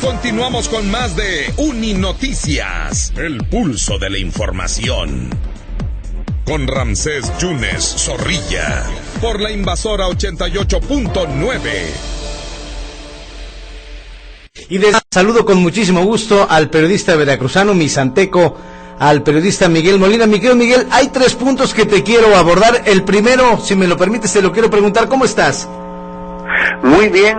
Continuamos con más de Uninoticias, el pulso de la información. Con Ramsés Yunes Zorrilla, por la Invasora 88.9. Y saludo con muchísimo gusto al periodista veracruzano misanteco, al periodista Miguel Molina. Miguel, hay 3 puntos que te quiero abordar. El primero, si me lo permites, te lo quiero preguntar. ¿Cómo estás? Muy bien,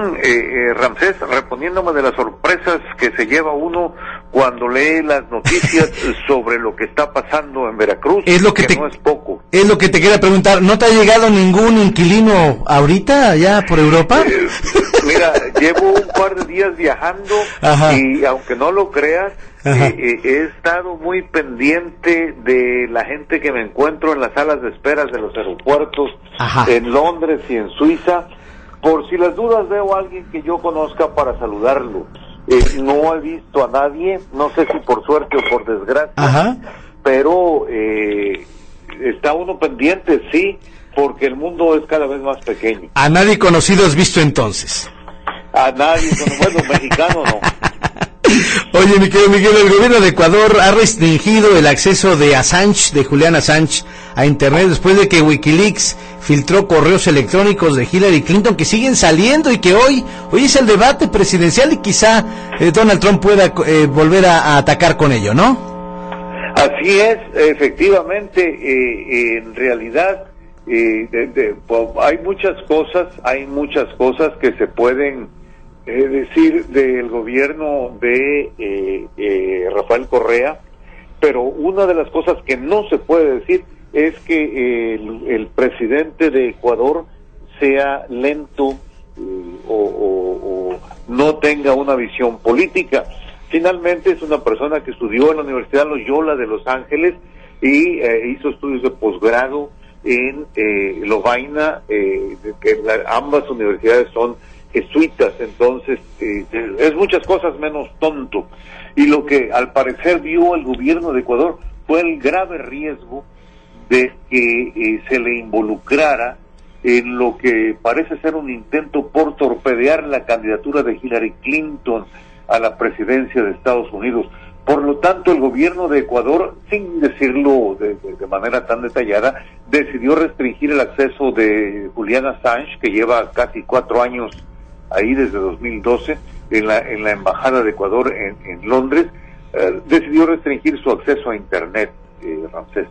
Ramsés, reponiéndome de las sorpresas que se lleva uno cuando lee las noticias sobre lo que está pasando en Veracruz, no es poco. Es lo que te quería preguntar. ¿No te ha llegado ningún inquilino ahorita allá por Europa? Mira, llevo un par de días viajando. Ajá. Y aunque no lo creas, he estado muy pendiente de la gente que me encuentro en las salas de espera de los aeropuertos. Ajá. En Londres y en Suiza. Por si las dudas veo a alguien que yo conozca para saludarlo. No he visto a nadie, no sé si por suerte o por desgracia. Ajá. Pero está uno pendiente, sí, porque el mundo es cada vez más pequeño. ¿A nadie conocido has visto entonces? A nadie, bueno, mexicano no. Oye, mi querido Miguel, el gobierno de Ecuador ha restringido el acceso de Assange, de Julian Assange, a Internet después de que Wikileaks filtró correos electrónicos de Hillary Clinton que siguen saliendo y que hoy es el debate presidencial y quizá Donald Trump pueda volver a atacar con ello, ¿no? Así es, efectivamente, en realidad hay muchas cosas que se pueden decir del gobierno de Rafael Correa, pero una de las cosas que no se puede decir es que el presidente de Ecuador sea lento o no tenga una visión política. Finalmente es una persona que estudió en la Universidad Loyola de Los Ángeles y hizo estudios de posgrado en Lovaina, que ambas universidades son jesuitas, entonces es muchas cosas menos tonto. Y lo que al parecer vio el gobierno de Ecuador fue el grave riesgo de que se le involucrara en lo que parece ser un intento por torpedear la candidatura de Hillary Clinton a la presidencia de Estados Unidos. Por lo tanto, el gobierno de Ecuador, sin decirlo de manera tan detallada, decidió restringir el acceso de Julian Assange, que lleva casi 4 años ahí desde 2012 en la embajada de Ecuador en Londres. Decidió restringir su acceso a Internet, Ramsés.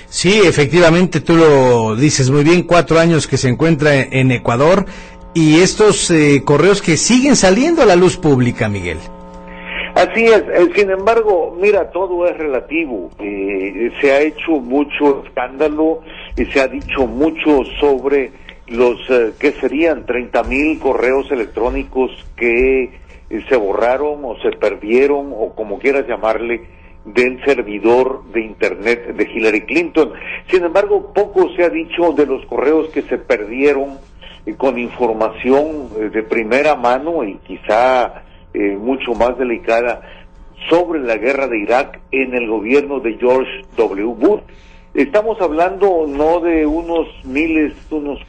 Sí, efectivamente, tú lo dices muy bien, 4 años que se encuentra en Ecuador y estos correos que siguen saliendo a la luz pública, Miguel. Así es, sin embargo, mira, todo es relativo. Se ha hecho mucho escándalo y se ha dicho mucho sobre los que serían 30,000 correos electrónicos que se borraron o se perdieron o como quieras llamarle del servidor de Internet de Hillary Clinton. Sin embargo, poco se ha dicho de los correos que se perdieron con información de primera mano y quizá mucho más delicada sobre la guerra de Irak en el gobierno de George W. Bush. Estamos hablando no de unos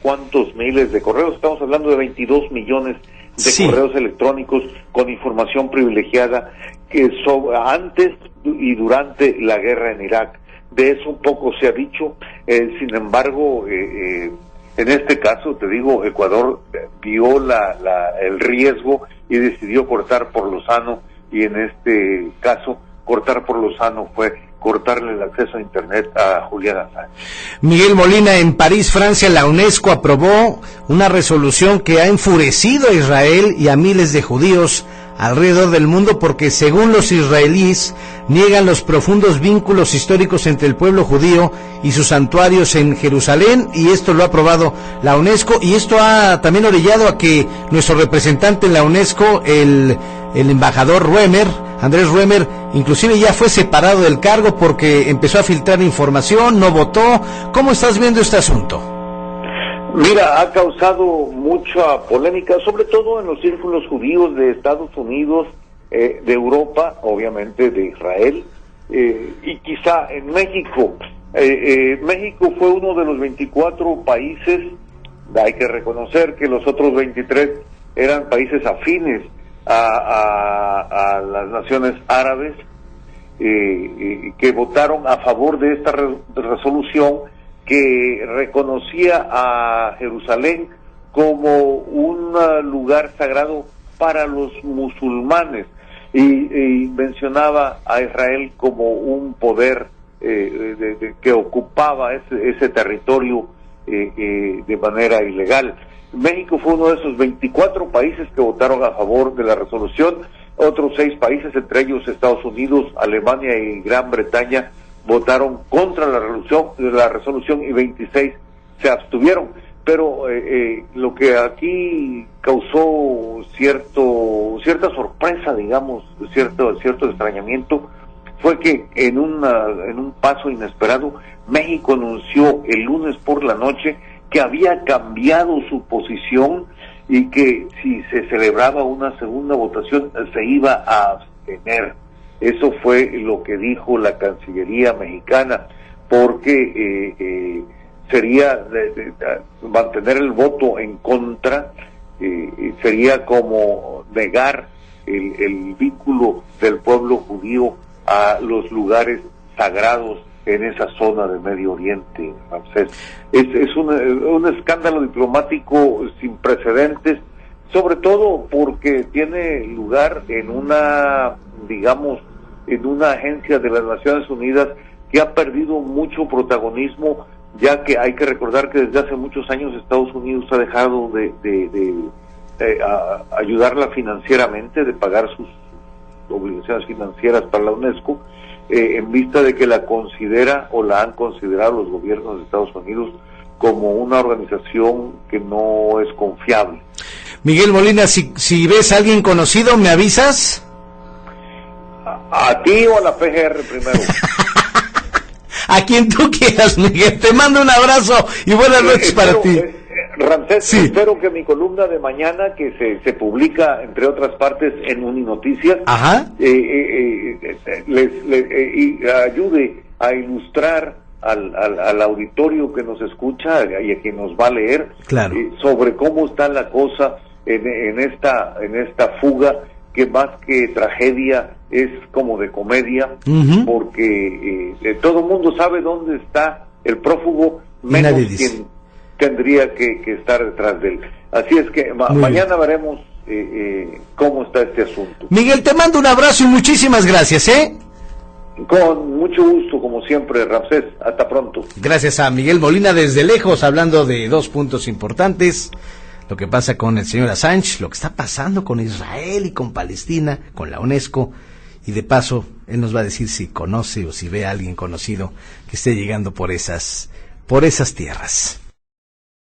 cuantos miles de correos, estamos hablando de 22 millones de correos electrónicos con información privilegiada que antes y durante la guerra en Irak. De eso un poco se ha dicho, sin embargo, en este caso, te digo, Ecuador vio el riesgo y decidió cortar por lo sano, y en este caso, cortar por lo sano fue cortarle el acceso a Internet a Julian Assange. Miguel Molina, en París, Francia, la UNESCO aprobó una resolución que ha enfurecido a Israel y a miles de judíos alrededor del mundo porque, según los israelíes, niegan los profundos vínculos históricos entre el pueblo judío y sus santuarios en Jerusalén, y esto lo ha aprobado la UNESCO, y esto ha también orillado a que nuestro representante en la UNESCO, el embajador Andrés Ruemer, inclusive ya fue separado del cargo porque empezó a filtrar información, no votó. ¿Cómo estás viendo este asunto? Mira, ha causado mucha polémica, sobre todo en los círculos judíos de Estados Unidos, de Europa, obviamente de Israel, y quizá en México. México fue uno de los 24 países, hay que reconocer que los otros 23 eran países afines a las naciones árabes que votaron a favor de esta resolución que reconocía a Jerusalén como un lugar sagrado para los musulmanes y mencionaba a Israel como un poder que ocupaba ese territorio de manera ilegal. México fue uno de esos 24 países que votaron a favor de la resolución. Otros 6 países, entre ellos Estados Unidos, Alemania y Gran Bretaña, votaron contra la resolución y 26 se abstuvieron. Pero lo que aquí causó cierta sorpresa, digamos, cierto extrañamiento, fue que en un paso inesperado, México anunció el lunes por la noche que había cambiado su posición y que si se celebraba una segunda votación se iba a abstener. Eso fue lo que dijo la Cancillería mexicana, porque sería mantener el voto en contra, sería como negar el vínculo del pueblo judío a los lugares sagrados en esa zona de Medio Oriente, Ramsés. Es un escándalo diplomático sin precedentes, sobre todo porque tiene lugar en una agencia de las Naciones Unidas que ha perdido mucho protagonismo, ya que hay que recordar que desde hace muchos años Estados Unidos ha dejado de ayudarla financieramente, de pagar sus obligaciones financieras para la UNESCO, en vista de que la considera o la han considerado los gobiernos de Estados Unidos como una organización que no es confiable. Miguel Molina, si ves a alguien conocido, ¿me avisas? ¿A ti o a la PGR primero? A quien tú quieras, Miguel. Te mando un abrazo y buenas noches para ti. Ramsés, sí. Espero que mi columna de mañana, que se publica, entre otras partes, en Uninoticias, ayude a ilustrar al auditorio que nos escucha y a quien nos va a leer, claro, sobre cómo está la cosa en esta fuga, que más que tragedia es como de comedia, porque todo el mundo sabe dónde está el prófugo, menos quien tendría que estar detrás de él. Así es que mañana veremos cómo está este asunto. Miguel, te mando un abrazo y muchísimas gracias, Con mucho gusto, como siempre, Ramsés. Hasta pronto. Gracias a Miguel Molina desde lejos, hablando de 2 puntos importantes: lo que pasa con el señor Assange, lo que está pasando con Israel y con Palestina, con la UNESCO, y de paso, él nos va a decir si conoce o si ve a alguien conocido que esté llegando por esas tierras.